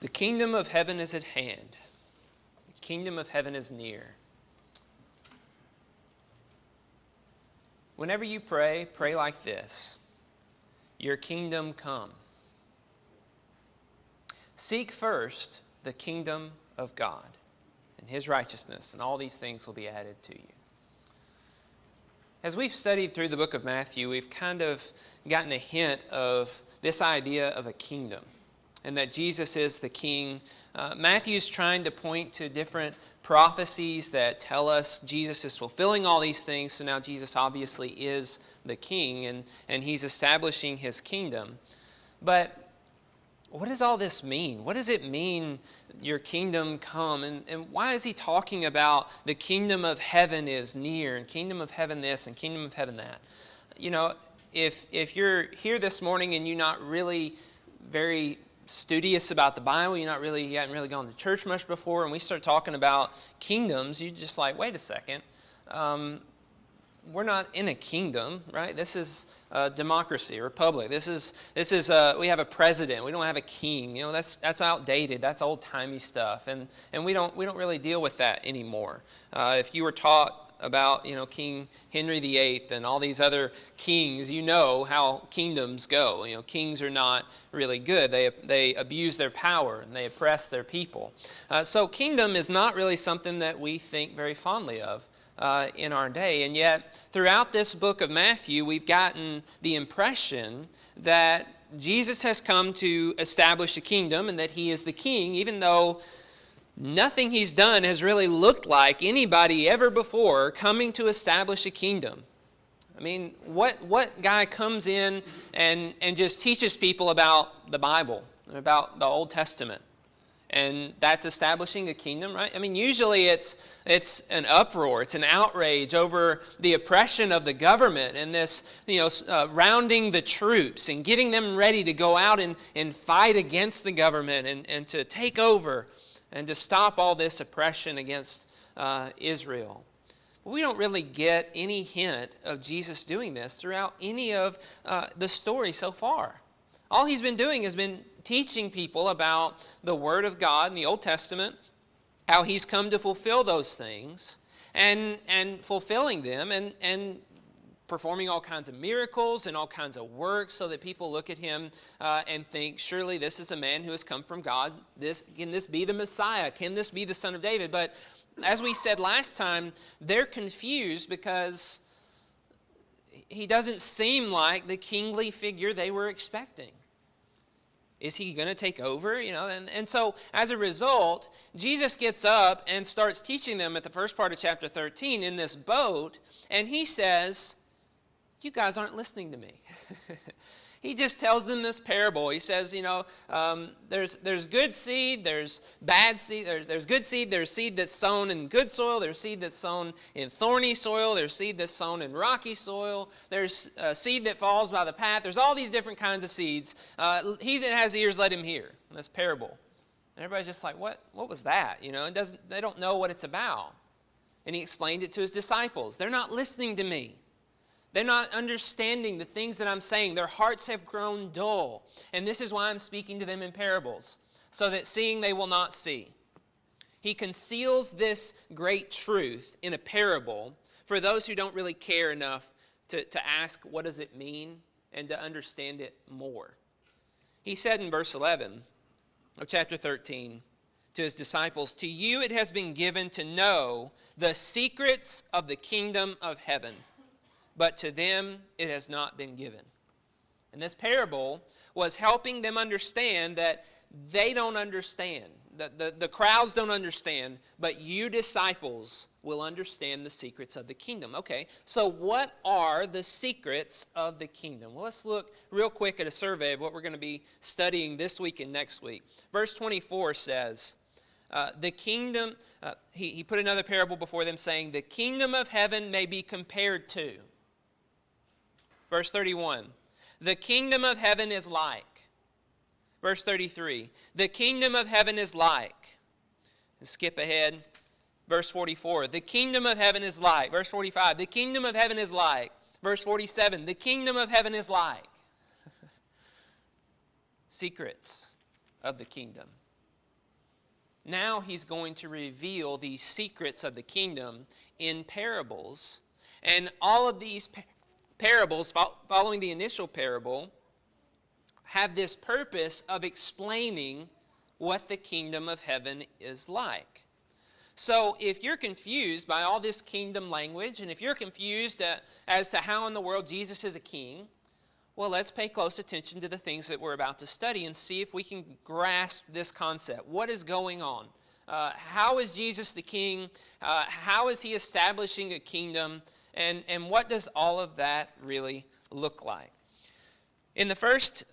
The kingdom of heaven is at hand. The kingdom of heaven is near. Whenever you pray, pray like this: Your kingdom come. Seek first the kingdom of God and His righteousness, and all these things will be added to you. As we've studied through the book of Matthew, we've kind of gotten a hint of this idea of a kingdom, and that Jesus is the king. Matthew's trying to point to different prophecies that tell us Jesus is fulfilling all these things, so now Jesus obviously is the king, and He's establishing His kingdom. But what does all this mean? What does it mean, your kingdom come? And why is He talking about the kingdom of heaven is near, and kingdom of heaven this, and kingdom of heaven that? You know, if you're here this morning and you're not really very studious about the Bible, you haven't really gone to church much before, and we start talking about kingdoms, you're just like, wait a second. We're not in a kingdom, right? This is a democracy, a republic. This is we have a president. We don't have a king. You know, that's outdated. That's old-timey stuff, and we don't really deal with that anymore. If you were taught about, King Henry VIII and all these other kings, you know how kingdoms go. Kings are not really good. They abuse their power and they oppress their people. So kingdom is not really something that we think very fondly of in our day. And yet, throughout this book of Matthew, we've gotten the impression that Jesus has come to establish a kingdom and that He is the king, even though nothing He's done has really looked like anybody ever before coming to establish a kingdom. I mean, what guy comes in and just teaches people about the Bible, about the Old Testament? And that's establishing a kingdom, right? I mean, usually it's an uproar, it's an outrage over the oppression of the government and this, rounding the troops and getting them ready to go out and fight against the government and to take over and to stop all this oppression against Israel. But we don't really get any hint of Jesus doing this throughout any of the story so far. All He's been doing has been teaching people about the Word of God in the Old Testament, how He's come to fulfill those things, and fulfilling them, and performing all kinds of miracles and all kinds of works so that people look at Him and think, surely this is a man who has come from God. Can this be the Messiah? Can this be the Son of David? But as we said last time, they're confused because He doesn't seem like the kingly figure they were expecting. Is He going to take over? And so as a result, Jesus gets up and starts teaching them at the first part of chapter 13 in this boat, and He says, you guys aren't listening to me. He just tells them this parable. He says, there's good seed, there's bad seed, there's good seed, there's seed that's sown in good soil, there's seed that's sown in thorny soil, there's seed that's sown in rocky soil, there's seed that falls by the path. There's all these different kinds of seeds. He that has ears, let him hear. This parable. And everybody's just like, what was that? They don't know what it's about. And He explained it to His disciples. They're not listening to me. They're not understanding the things that I'm saying. Their hearts have grown dull. And this is why I'm speaking to them in parables, so that seeing they will not see. He conceals this great truth in a parable for those who don't really care enough to ask, what does it mean, and to understand it more. He said in verse 11 of chapter 13 to His disciples, to you it has been given to know the secrets of the kingdom of heaven, but to them it has not been given. And this parable was helping them understand that they don't understand. The crowds don't understand, but you disciples will understand the secrets of the kingdom. Okay, so what are the secrets of the kingdom? Well, let's look real quick at a survey of what we're going to be studying this week and next week. Verse 24 says, the kingdom, he put another parable before them saying, the kingdom of heaven may be compared to. Verse 31, the kingdom of heaven is like. Verse 33, the kingdom of heaven is like. Skip ahead. Verse 44, the kingdom of heaven is like. Verse 45, the kingdom of heaven is like. Verse 47, the kingdom of heaven is like. Secrets of the kingdom. now he's going to reveal these secrets of the kingdom in parables. And all of these parables, following the initial parable, have this purpose of explaining what the kingdom of heaven is like. So if you're confused by all this kingdom language, and if you're confused as to how in the world Jesus is a king, well, let's pay close attention to the things that we're about to study and see if we can grasp this concept. What is going on? How is Jesus the king? How is he establishing a kingdom? And what does all of that really look like? In the first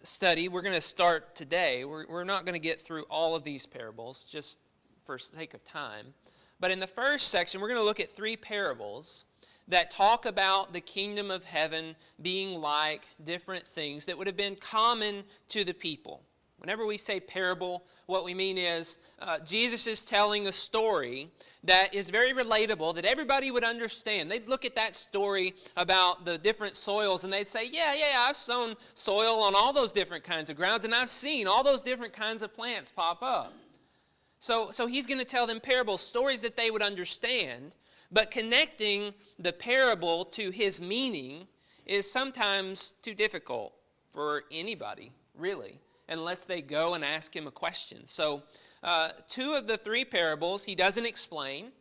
study, we're going to start today. We're not going to get through all of these parables, just for sake of time. But in the first section, we're going to look at 3 parables that talk about the kingdom of heaven being like different things that would have been common to the people. Whenever we say parable, what we mean is Jesus is telling a story that is very relatable, that everybody would understand. They'd look at that story about the different soils and they'd say, yeah, I've sown soil on all those different kinds of grounds and I've seen all those different kinds of plants pop up. So he's going to tell them parables, stories that they would understand, but connecting the parable to his meaning is sometimes too difficult for anybody, really, unless they go and ask him a question. So 2 of the 3 parables he doesn't explain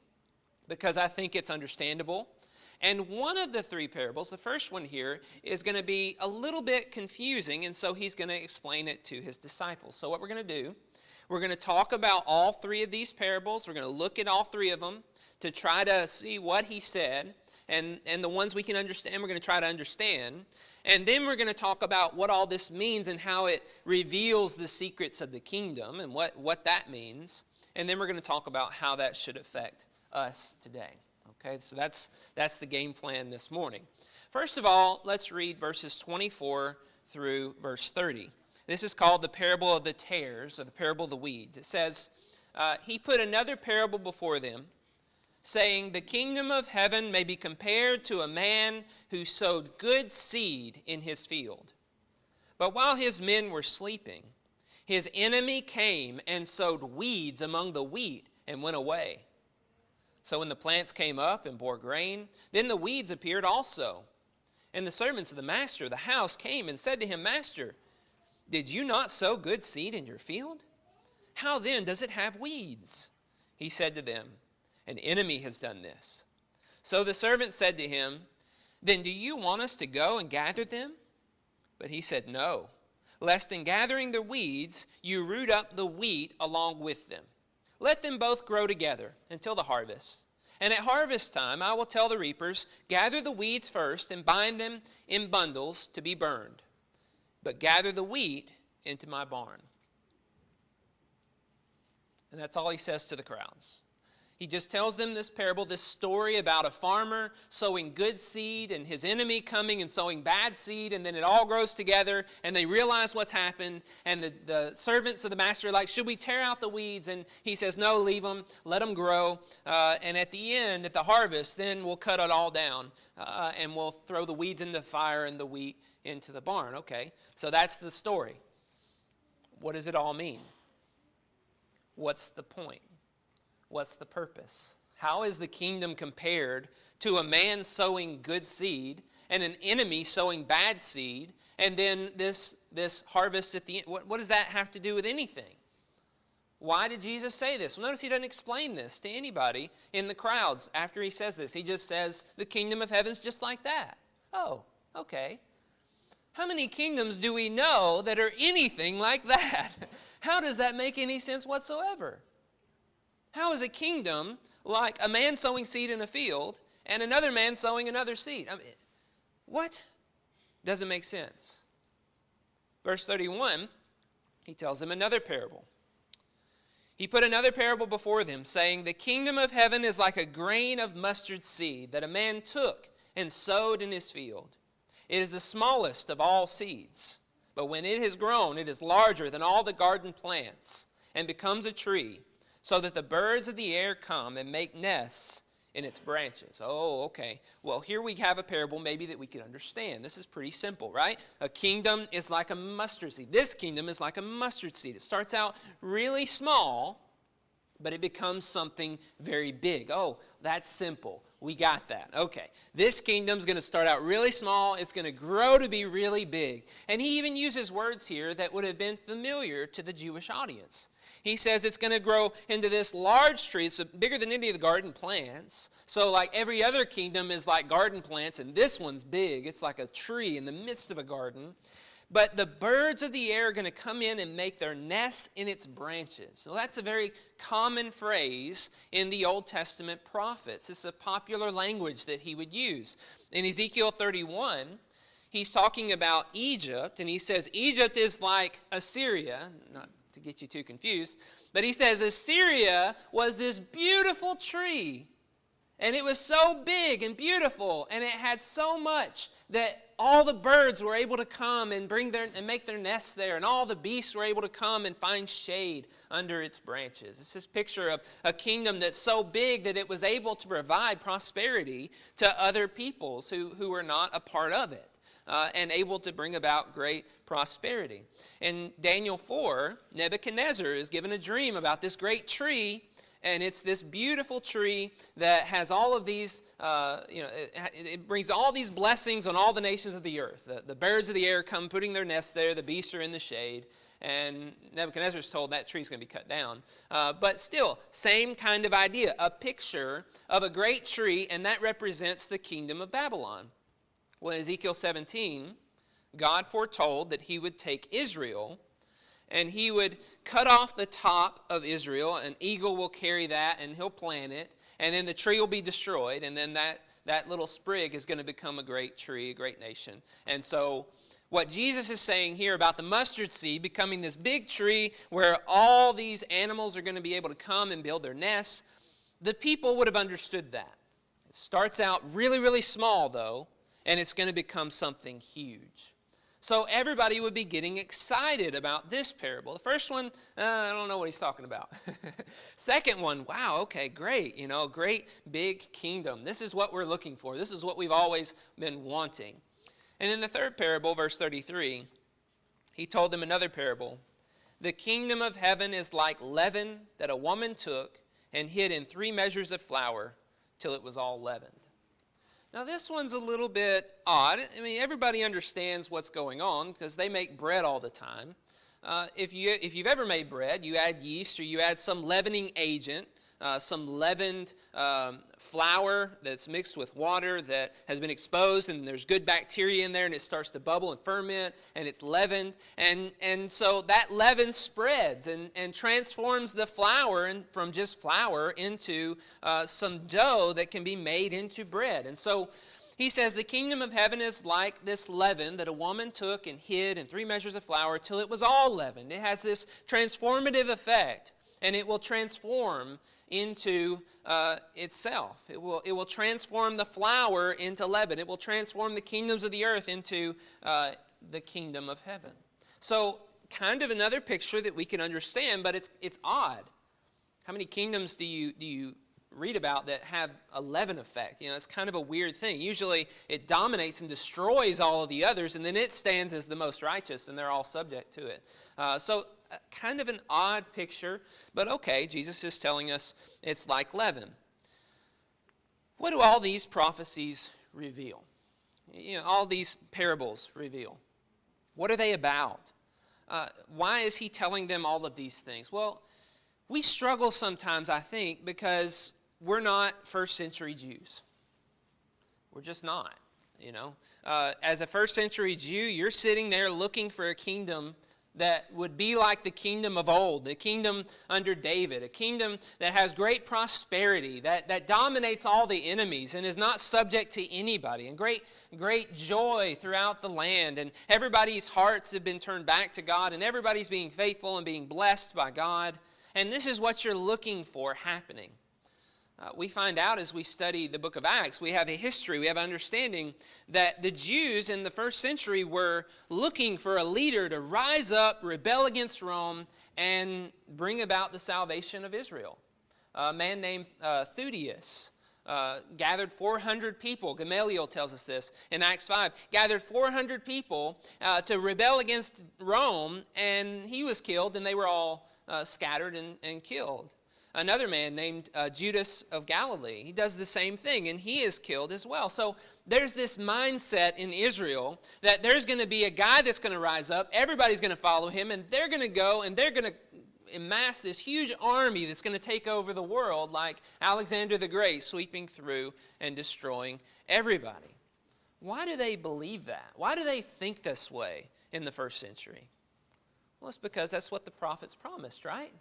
because I think it's understandable. And one of the 3 parables, the first one here, is going to be a little bit confusing, and so he's going to explain it to his disciples. So what we're going to do, we're going to talk about all 3 of these parables. We're going to look at all 3 of them to try to see what he said, and the ones we can understand, we're going to try to understand. And then we're going to talk about what all this means and how it reveals the secrets of the kingdom and what that means. And then we're going to talk about how that should affect us today. Okay, so that's the game plan this morning. First of all, let's read verses 24 through verse 30. This is called the parable of the tares, or the parable of the weeds. It says, he put another parable before them, saying, the kingdom of heaven may be compared to a man who sowed good seed in his field. But while his men were sleeping, his enemy came and sowed weeds among the wheat and went away. So when the plants came up and bore grain, then the weeds appeared also. And the servants of the master of the house came and said to him, Master, did you not sow good seed in your field? How then does it have weeds? He said to them, an enemy has done this. So the servant said to him, then do you want us to go and gather them? But he said, no, lest in gathering the weeds you root up the wheat along with them. Let them both grow together until the harvest. And at harvest time I will tell the reapers, gather the weeds first and bind them in bundles to be burned, but gather the wheat into my barn. And that's all he says to the crowds. He just tells them this parable, this story about a farmer sowing good seed and his enemy coming and sowing bad seed, and then it all grows together and they realize what's happened, and the servants of the master are like, should we tear out the weeds? And he says, no, leave them, let them grow, and at the end, at the harvest, then we'll cut it all down and we'll throw the weeds in the fire and the wheat into the barn. Okay, so that's the story. What does it all mean? What's the point? What's the purpose? How is the kingdom compared to a man sowing good seed and an enemy sowing bad seed, and then this harvest at the end? What does that have to do with anything? Why did Jesus say this? Well, notice he doesn't explain this to anybody in the crowds after he says this. He just says the kingdom of heaven's just like that. Oh, okay. How many kingdoms do we know that are anything like that? How does that make any sense whatsoever? How is a kingdom like a man sowing seed in a field and another man sowing another seed? I mean, what? Doesn't make sense. Verse 31, he tells them another parable. He put another parable before them, saying, the kingdom of heaven is like a grain of mustard seed that a man took and sowed in his field. It is the smallest of all seeds, but when it has grown, it is larger than all the garden plants and becomes a tree, so that the birds of the air come and make nests in its branches. Oh, okay. Well, here we have a parable maybe that we can understand. This is pretty simple, right? A kingdom is like a mustard seed. This kingdom is like a mustard seed. It starts out really small, but it becomes something very big. Oh, that's simple. We got that. Okay. This kingdom's going to start out really small. It's going to grow to be really big. And he even uses words here that would have been familiar to the Jewish audience. He says it's going to grow into this large tree. It's bigger than any of the garden plants. So like every other kingdom is like garden plants, and this one's big. It's like a tree in the midst of a garden. But the birds of the air are going to come in and make their nests in its branches. So that's a very common phrase in the Old Testament prophets. It's a popular language that he would use. In Ezekiel 31, he's talking about Egypt, and he says Egypt is like Assyria, not to get you too confused, but he says Assyria was this beautiful tree, and it was so big and beautiful, and it had so much that all the birds were able to come and make their nests there, and all the beasts were able to come and find shade under its branches. It's this picture of a kingdom that's so big that it was able to provide prosperity to other peoples who were not a part of it, and able to bring about great prosperity. In Daniel 4, Nebuchadnezzar is given a dream about this great tree. And it's this beautiful tree that has all of these, it brings all these blessings on all the nations of the earth. The birds of the air come putting their nests there. The beasts are in the shade. And Nebuchadnezzar's told that tree's going to be cut down. But still, same kind of idea. A picture of a great tree, and that represents the kingdom of Babylon. Well, in Ezekiel 17, God foretold that he would take Israel, and he would cut off the top of Israel. An eagle will carry that, and he'll plant it. And then the tree will be destroyed. And then that little sprig is going to become a great tree, a great nation. And so what Jesus is saying here about the mustard seed becoming this big tree where all these animals are going to be able to come and build their nests, the people would have understood that. It starts out really, really small, though, and it's going to become something huge. So everybody would be getting excited about this parable. The first one, I don't know what he's talking about. Second one, wow, okay, great. Great big kingdom. This is what we're looking for. This is what we've always been wanting. And in the third parable, verse 33, he told them another parable. The kingdom of heaven is like leaven that a woman took and hid in 3 measures of flour till it was all leavened. Now, this one's a little bit odd. I mean, everybody understands what's going on because they make bread all the time. If you've ever made bread, you add yeast or you add some leavening agent, some leavened flour that's mixed with water that has been exposed, and there's good bacteria in there, and it starts to bubble and ferment, and it's leavened. And so that leaven spreads and transforms the flour from just flour into some dough that can be made into bread. And so he says the kingdom of heaven is like this leaven that a woman took and hid in 3 measures of flour till it was all leavened. It has this transformative effect, and it will transform into itself. It will transform the flour into leaven. It will transform the kingdoms of the earth into the kingdom of heaven. So kind of another picture that we can understand, but it's odd. How many kingdoms do you read about that have a leaven effect? It's kind of a weird thing. Usually it dominates and destroys all of the others, and then it stands as the most righteous, and they're all subject to it. So kind of an odd picture, but okay, Jesus is telling us it's like leaven. What do all these prophecies reveal? All these parables reveal. What are they about? Why is he telling them all of these things? Well, we struggle sometimes, I think, because we're not first century Jews. We're just not, As a first century Jew, you're sitting there looking for a kingdom that would be like the kingdom of old, the kingdom under David, a kingdom that has great prosperity, that dominates all the enemies and is not subject to anybody, and great joy throughout the land, and everybody's hearts have been turned back to God, and everybody's being faithful and being blessed by God, and this is what you're looking for happening. We find out as we study the book of Acts, we have a history, we have understanding that the Jews in the first century were looking for a leader to rise up, rebel against Rome, and bring about the salvation of Israel. A man named Theudius gathered 400 people. Gamaliel tells us this in Acts 5. Gathered 400 people to rebel against Rome, and he was killed, and they were all scattered and killed. another man named Judas of Galilee. He does the same thing, and he is killed as well. So there's this mindset in Israel that there's going to be a guy that's going to rise up, everybody's going to follow him, and they're going to go and they're going to amass this huge army that's going to take over the world like Alexander the Great, sweeping through and destroying everybody. Why do they believe that? Why do they think this way in the first century? Well, it's because that's what the prophets promised, right?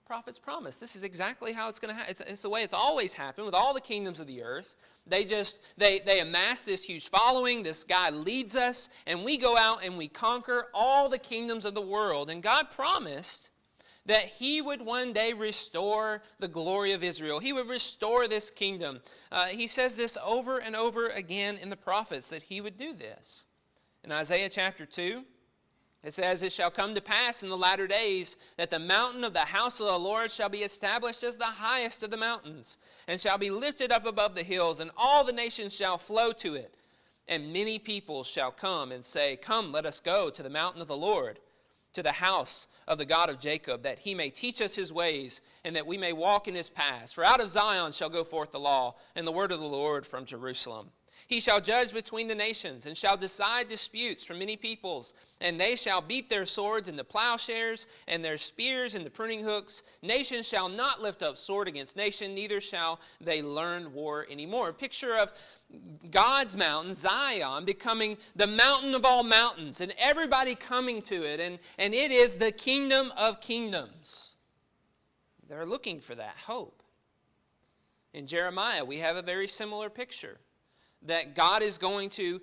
Prophets promised. This is exactly how it's going to happen. It's the way it's always happened with all the kingdoms of the earth. They amass this huge following. This guy leads us, and we go out and we conquer all the kingdoms of the world. And God promised that he would one day restore the glory of Israel. He would restore this kingdom. He says this over and over again in the prophets, that he would do this. In Isaiah chapter 2, it says, "It shall come to pass in the latter days that the mountain of the house of the Lord shall be established as the highest of the mountains, and shall be lifted up above the hills, and all the nations shall flow to it. And many people shall come and say, Come, let us go to the mountain of the Lord, to the house of the God of Jacob, that he may teach us his ways, and that we may walk in his paths. For out of Zion shall go forth the law, and the word of the Lord from Jerusalem. He shall judge between the nations, and shall decide disputes for many peoples. And they shall beat their swords into plowshares, and their spears into pruning hooks. Nation shall not lift up sword against nation, neither shall they learn war anymore." A picture of God's mountain, Zion, becoming the mountain of all mountains, and everybody coming to it. And it is the kingdom of kingdoms. They're looking for that hope. In Jeremiah, we have a very similar picture, that God is going to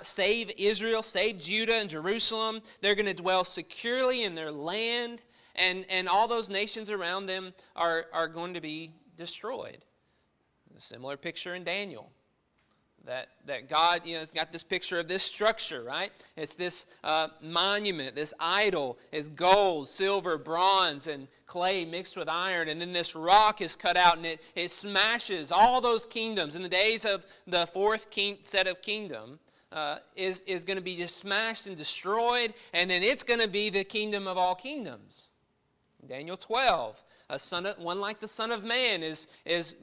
save Israel, save Judah and Jerusalem. They're going to dwell securely in their land, and all those nations around them are going to be destroyed. A similar picture in Daniel, that God, has got this picture of this structure, right? It's this monument, this idol is gold, silver, bronze, and clay mixed with iron. And then this rock is cut out, and it smashes all those kingdoms. In the days of the fourth set of kingdom, is going to be just smashed and destroyed. And then it's going to be the kingdom of all kingdoms. Daniel 12. One like the Son of Man is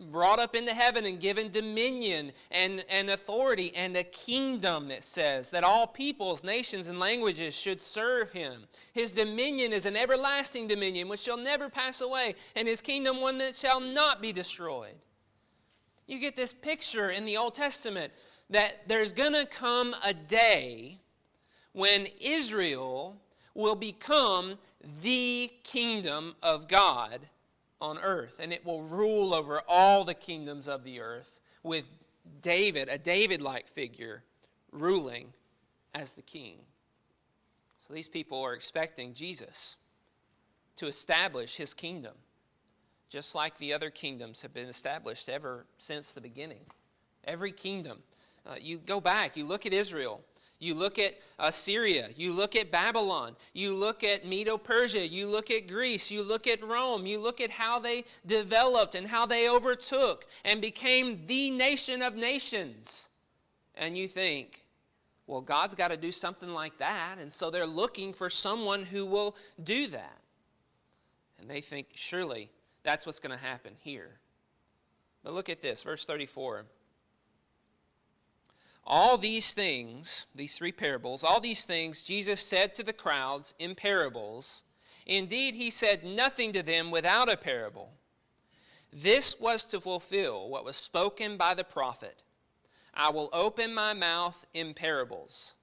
brought up into heaven and given dominion and authority and a kingdom, it says, that all peoples, nations, and languages should serve him. His dominion is an everlasting dominion which shall never pass away, and his kingdom one that shall not be destroyed. You get this picture in the Old Testament that there's going to come a day when Israel will become the kingdom of God on earth, and it will rule over all the kingdoms of the earth, with David, a David-like figure, ruling as the king. So these people are expecting Jesus to establish his kingdom, just like the other kingdoms have been established ever since the beginning. Every kingdom. You go back, you look at Israel, you look at Syria, you look at Babylon, you look at Medo-Persia, you look at Greece, you look at Rome, you look at how they developed and how they overtook and became the nation of nations. And you think, well, God's got to do something like that, and so they're looking for someone who will do that. And they think, surely that's what's going to happen here. But look at this, verse 34. All these things, these three parables, all these things Jesus said to the crowds in parables. Indeed, he said nothing to them without a parable. This was to fulfill what was spoken by the prophet. I will open my mouth in parables.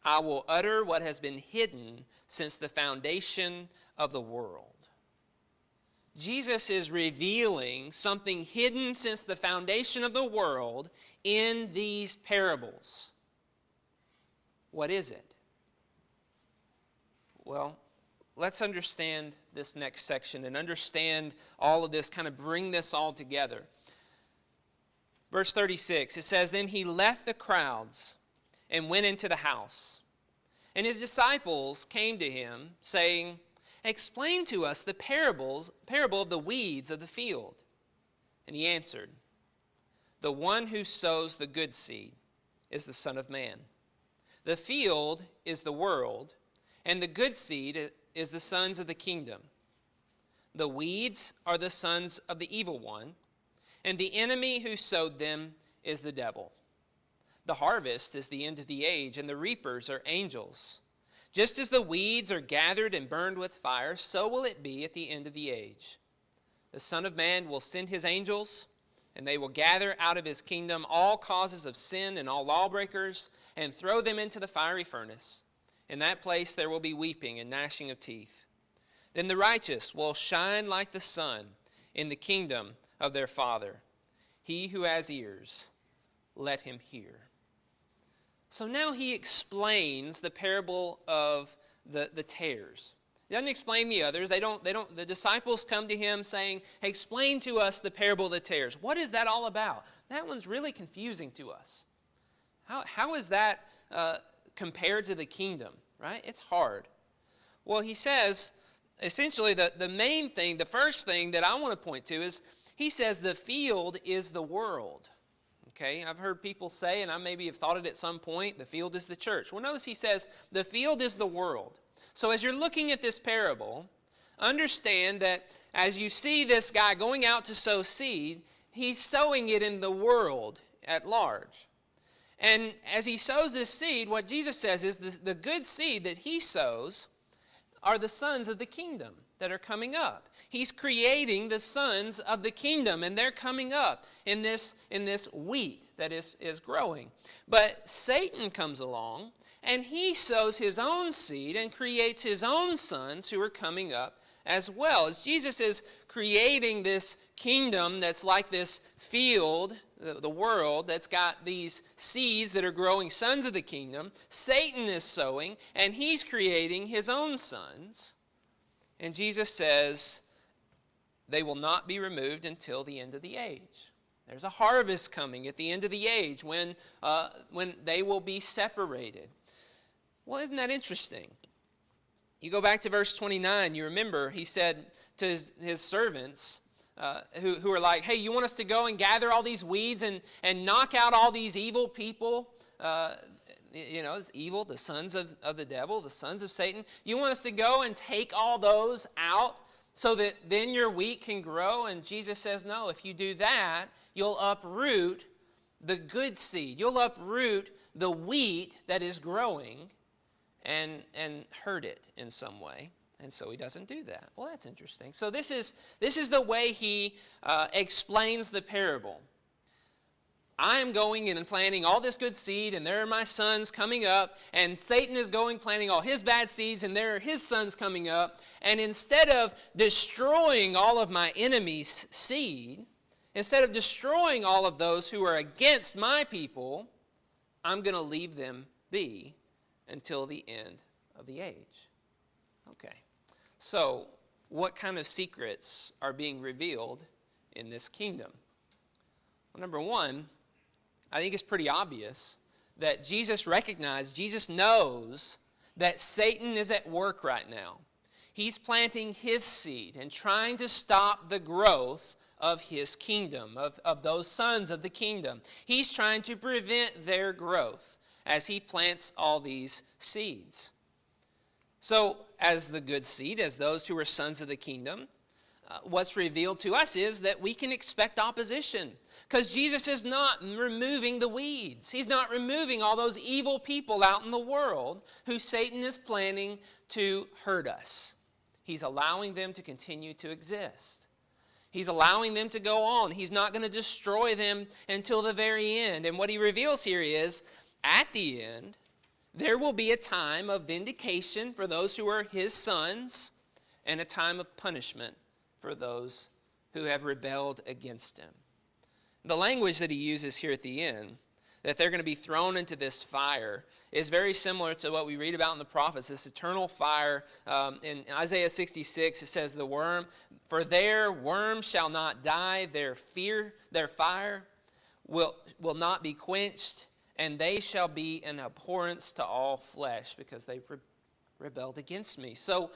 I will utter what has been hidden since the foundation of the world. Jesus is revealing something hidden since the foundation of the world in these parables. What is it? Well, let's understand this next section and understand all of this, kind of bring this all together. Verse 36, it says, Then he left the crowds and went into the house. And his disciples came to him, saying, Explain to us the parable of the weeds of the field. And he answered, The one who sows the good seed is the Son of Man. The field is the world, and the good seed is the sons of the kingdom. The weeds are the sons of the evil one, and the enemy who sowed them is the devil. The harvest is the end of the age, and the reapers are angels. Just as the weeds are gathered and burned with fire, so will it be at the end of the age. The Son of Man will send his angels, and they will gather out of his kingdom all causes of sin and all lawbreakers, and throw them into the fiery furnace. In that place there will be weeping and gnashing of teeth. Then the righteous will shine like the sun in the kingdom of their Father. He who has ears, let him hear. So now he explains the parable of the tares. He doesn't explain the others. The disciples come to him saying, hey, explain to us the parable of the tares. What is that all about? That one's really confusing to us. How is that compared to the kingdom, right? It's hard. Well, he says, essentially, the main thing, the first thing that I want to point to is, he says the field is the world. Okay, I've heard people say, and I maybe have thought it at some point, the field is the church. Well, notice he says the field is the world. So as you're looking at this parable, understand that as you see this guy going out to sow seed, he's sowing it in the world at large. And as he sows this seed, what Jesus says is the good seed that he sows are the sons of the kingdom that are coming up. He's creating the sons of the kingdom, and they're coming up in this wheat that is growing. But Satan comes along, and he sows his own seed and creates his own sons who are coming up as well. As Jesus is creating this kingdom that's like this field, the world, that's got these seeds that are growing sons of the kingdom, Satan is sowing, and he's creating his own sons. And Jesus says they will not be removed until the end of the age. There's a harvest coming at the end of the age when they will be separated. Well, isn't that interesting? You go back to verse 29, you remember he said to his servants who are like, hey, you want us to go and gather all these weeds and knock out all these evil people? It's evil, the sons of the devil, the sons of Satan. You want us to go and take all those out so that then your wheat can grow? And Jesus says, no, if you do that, you'll uproot the good seed. You'll uproot the wheat that is growing and hurt it in some way. And so he doesn't do that. Well, that's interesting. So this is the way he explains the parable. I am going and planting all this good seed, and there are my sons coming up, and Satan is going planting all his bad seeds, and there are his sons coming up. And instead of destroying all of my enemy's seed, instead of destroying all of those who are against my people, I'm going to leave them be until the end of the age. Okay, so what kind of secrets are being revealed in this kingdom? Well, number one, I think it's pretty obvious that Jesus knows that Satan is at work right now. He's planting his seed and trying to stop the growth of his kingdom, of those sons of the kingdom. He's trying to prevent their growth as he plants all these seeds. So, as the good seed, as those who are sons of the kingdom, what's revealed to us is that we can expect opposition, because Jesus is not removing the weeds. He's not removing all those evil people out in the world who Satan is planning to hurt us. He's allowing them to continue to exist. He's allowing them to go on. He's not going to destroy them until the very end. And what he reveals here is, at the end, there will be a time of vindication for those who are his sons, and a time of punishment for those who have rebelled against him. The language that he uses here at the end, that they're going to be thrown into this fire, is very similar to what we read about in the prophets, this eternal fire. In Isaiah 66, it says, for their worm shall not die, their fire will not be quenched, and they shall be an abhorrence to all flesh, because they've rebelled against me. So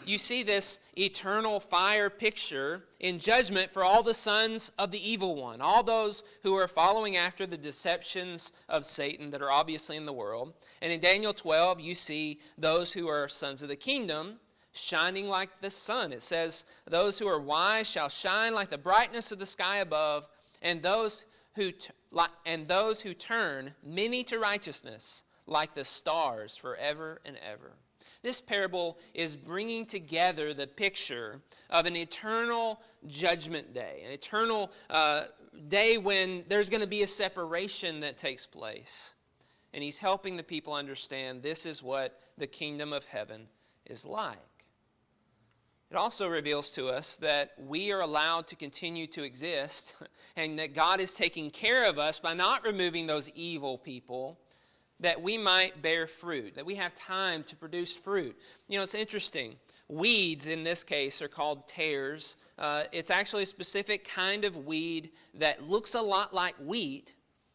you see this eternal fire picture in judgment for all the sons of the evil one, all those who are following after the deceptions of Satan that are obviously in the world. And in Daniel 12, you see those who are sons of the kingdom shining like the sun. It says, those who are wise shall shine like the brightness of the sky above, and those who turn many to righteousness like the stars forever and ever. This parable is bringing together the picture of an eternal judgment day, an eternal day when there's going to be a separation that takes place. And he's helping the people understand this is what the kingdom of heaven is like. It also reveals to us that we are allowed to continue to exist and that God is taking care of us by not removing those evil people, that we might bear fruit, that we have time to produce fruit. You know, it's interesting. Weeds, in this case, are called tares. It's actually a specific kind of weed that looks a lot like wheat,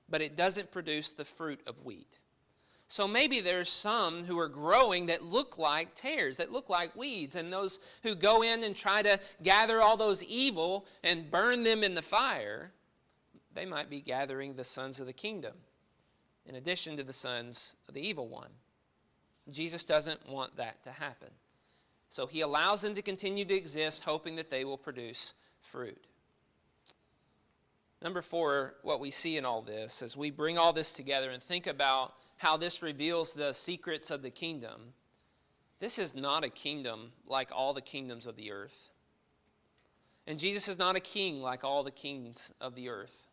but it doesn't produce the fruit of wheat. So maybe there's some who are growing that look like tares, that look like weeds, and those who go in and try to gather all those evil and burn them in the fire, they might be gathering the sons of the kingdom, in addition to the sons of the evil one. Jesus doesn't want that to happen. So he allows them to continue to exist, hoping that they will produce fruit. Number 4, what we see in all this, as we bring all this together and think about how this reveals the secrets of the kingdom, this is not a kingdom like all the kingdoms of the earth. And Jesus is not a king like all the kings of the earth.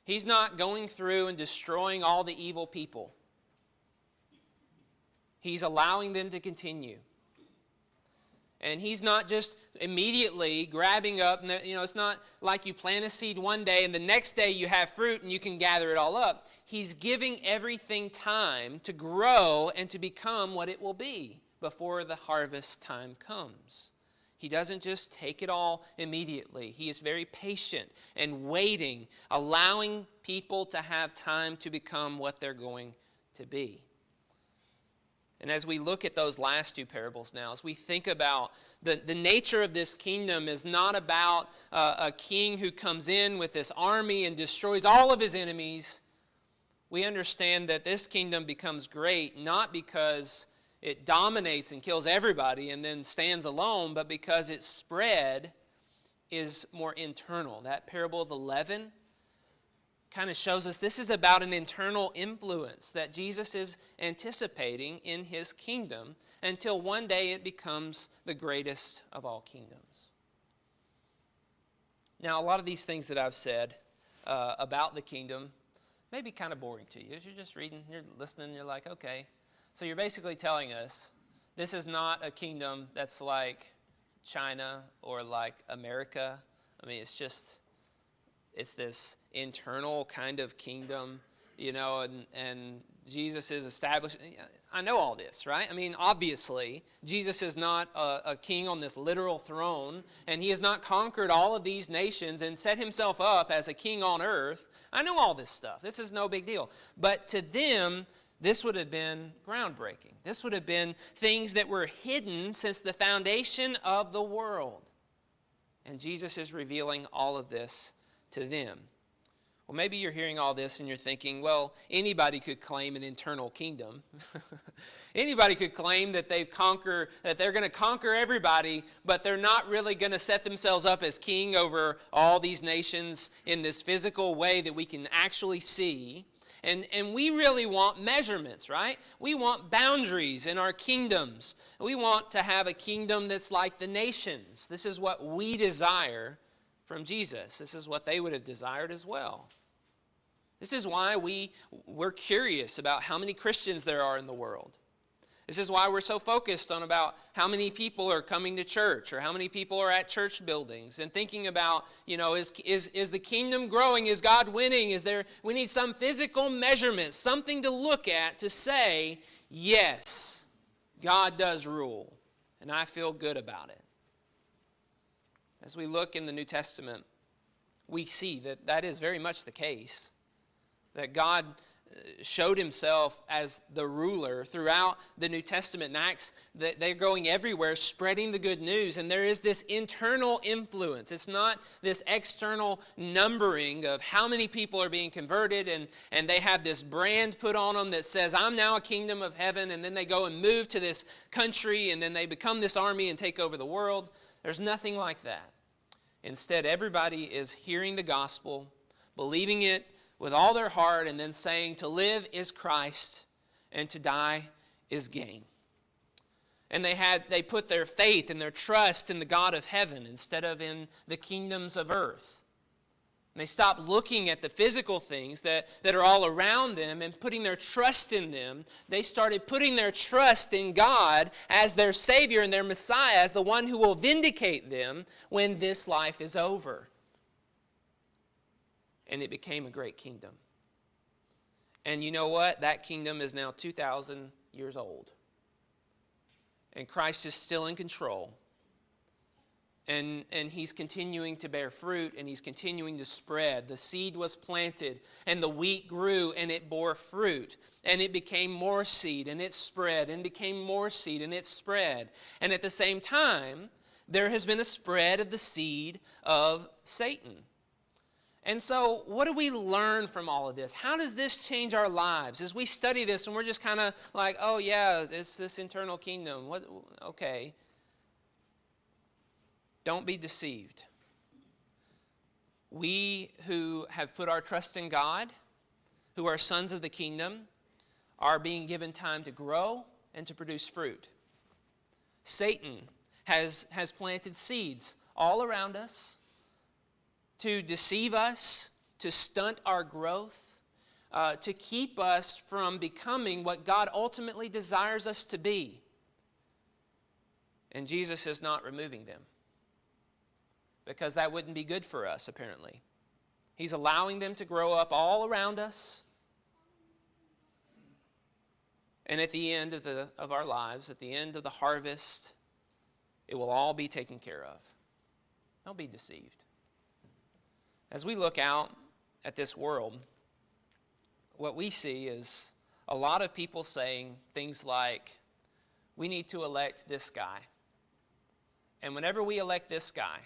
He's not going through and destroying all the evil people. He's allowing them to continue. And he's not just immediately grabbing up, it's not like you plant a seed one day and the next day you have fruit and you can gather it all up. He's giving everything time to grow and to become what it will be before the harvest time comes. He doesn't just take it all immediately. He is very patient and waiting, allowing people to have time to become what they're going to be. And as we look at those last 2 parables now, as we think about the nature of this kingdom is not about a king who comes in with this army and destroys all of his enemies. We understand that this kingdom becomes great not because it dominates and kills everybody and then stands alone, but because its spread is more internal. That parable of the leaven kind of shows us this is about an internal influence that Jesus is anticipating in his kingdom until one day it becomes the greatest of all kingdoms. Now, a lot of these things that I've said about the kingdom may be kind of boring to you. As you're just reading, you're listening, you're like, okay. So you're basically telling us this is not a kingdom that's like China or like America. I mean, it's this internal kind of kingdom, and Jesus is established. I know all this, right? I mean, obviously, Jesus is not a king on this literal throne, and he has not conquered all of these nations and set himself up as a king on earth. I know all this stuff. This is no big deal. But to them, this would have been groundbreaking. This would have been things that were hidden since the foundation of the world. And Jesus is revealing all of this to them. Well, maybe you're hearing all this and you're thinking, well, anybody could claim an internal kingdom. Anybody could claim that they're going to conquer everybody, but they're not really going to set themselves up as king over all these nations in this physical way that we can actually see. And we really want measurements, right? We want boundaries in our kingdoms. We want to have a kingdom that's like the nations. This is what we desire from Jesus. This is what they would have desired as well. This is why we're curious about how many Christians there are in the world. This is why we're so focused on about how many people are coming to church or how many people are at church buildings and thinking about, is the kingdom growing? Is God winning? We need some physical measurement, something to look at to say, yes, God does rule, and I feel good about it. As we look in the New Testament, we see that is very much the case. That God showed himself as the ruler throughout the New Testament. In Acts, they're going everywhere spreading the good news, and there is this internal influence. It's not this external numbering of how many people are being converted, and they have this brand put on them that says, I'm now a kingdom of heaven, and then they go and move to this country, and then they become this army and take over the world. There's nothing like that. Instead, everybody is hearing the gospel, believing it with all their heart, and then saying to live is Christ and to die is gain. And they put their faith and their trust in the God of heaven instead of in the kingdoms of earth. And they stopped looking at the physical things that are all around them and putting their trust in them. They started putting their trust in God as their Savior and their Messiah, as the one who will vindicate them when this life is over. And it became a great kingdom. And you know what? That kingdom is now 2,000 years old. And Christ is still in control. And he's continuing to bear fruit, and he's continuing to spread. The seed was planted, and the wheat grew, and it bore fruit. And it became more seed, and it spread, and became more seed, and it spread. And at the same time, there has been a spread of the seed of Satan. And so what do we learn from all of this? How does this change our lives? As we study this and we're just kind of like, oh yeah, it's this internal kingdom. Okay. Don't be deceived. We who have put our trust in God, who are sons of the kingdom, are being given time to grow and to produce fruit. Satan has planted seeds all around us to deceive us, to stunt our growth, to keep us from becoming what God ultimately desires us to be. And Jesus is not removing them, because that wouldn't be good for us, apparently. He's allowing them to grow up all around us. And at the end of our lives, at the end of the harvest, it will all be taken care of. Don't be deceived. As we look out at this world, what we see is a lot of people saying things like, we need to elect this guy. And whenever we elect this guy,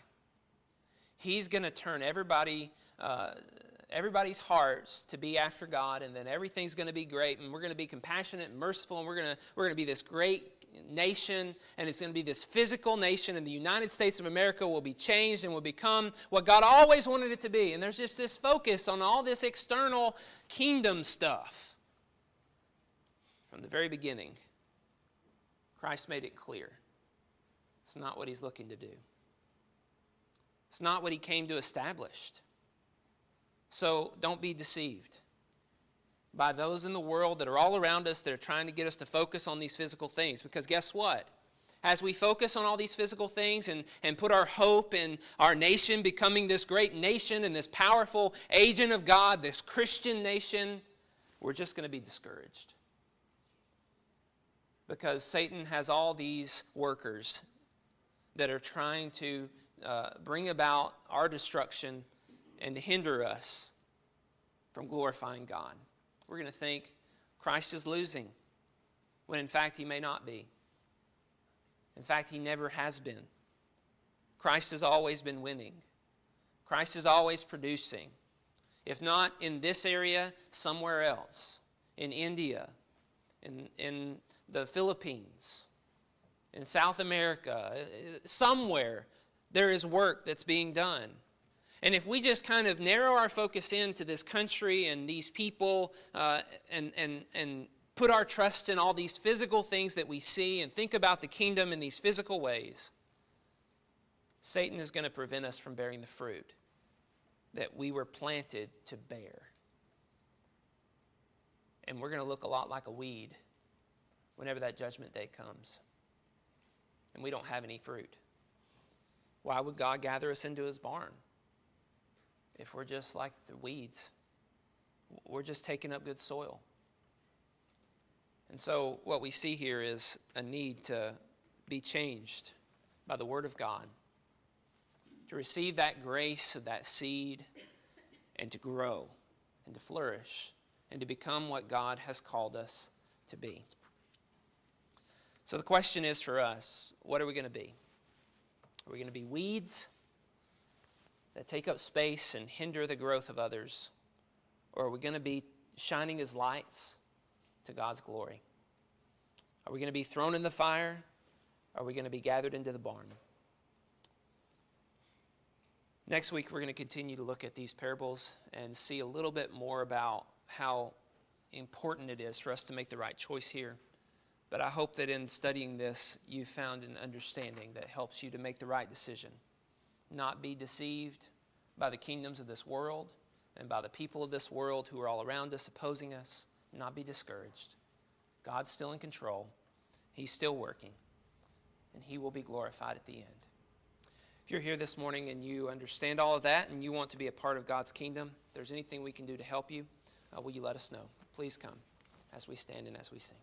he's going to turn everybody's hearts to be after God, and then everything's going to be great, and we're going to be compassionate and merciful, and we're going to be this great nation, and it's going to be this physical nation, and the United States of America will be changed and will become what God always wanted it to be. And there's just this focus on all this external kingdom stuff. From the very beginning, Christ made it clear. It's not what he's looking to do. It's not what he came to establish. So don't be deceived by those in the world that are all around us that are trying to get us to focus on these physical things. Because guess what? As we focus on all these physical things and put our hope in our nation becoming this great nation and this powerful agent of God, this Christian nation, we're just going to be discouraged. Because Satan has all these workers that are trying to bring about our destruction and to hinder us from glorifying God. We're going to think Christ is losing, when in fact he may not be. In fact, he never has been. Christ has always been winning. Christ is always producing. If not in this area, somewhere else. In India, in the Philippines, in South America, somewhere there is work that's being done. And if we just kind of narrow our focus into this country and these people and put our trust in all these physical things that we see and think about the kingdom in these physical ways, Satan is going to prevent us from bearing the fruit that we were planted to bear. And we're going to look a lot like a weed whenever that judgment day comes. And we don't have any fruit. Why would God gather us into his barn if we're just like the weeds? We're just taking up good soil. And so what we see here is a need to be changed by the Word of God, to receive that grace of that seed and to grow and to flourish and to become what God has called us to be. So the question is for us, what are we going to be? Are we going to be weeds that take up space and hinder the growth of others? Or are we going to be shining as lights to God's glory? Are we going to be thrown in the fire? Or are we going to be gathered into the barn? Next week, we're going to continue to look at these parables and see a little bit more about how important it is for us to make the right choice here. But I hope that in studying this, you found an understanding that helps you to make the right decision. Not be deceived by the kingdoms of this world and by the people of this world who are all around us opposing us. Not be discouraged. God's still in control. He's still working. And He will be glorified at the end. If you're here this morning and you understand all of that and you want to be a part of God's kingdom, if there's anything we can do to help you, will you let us know? Please come as we stand and as we sing.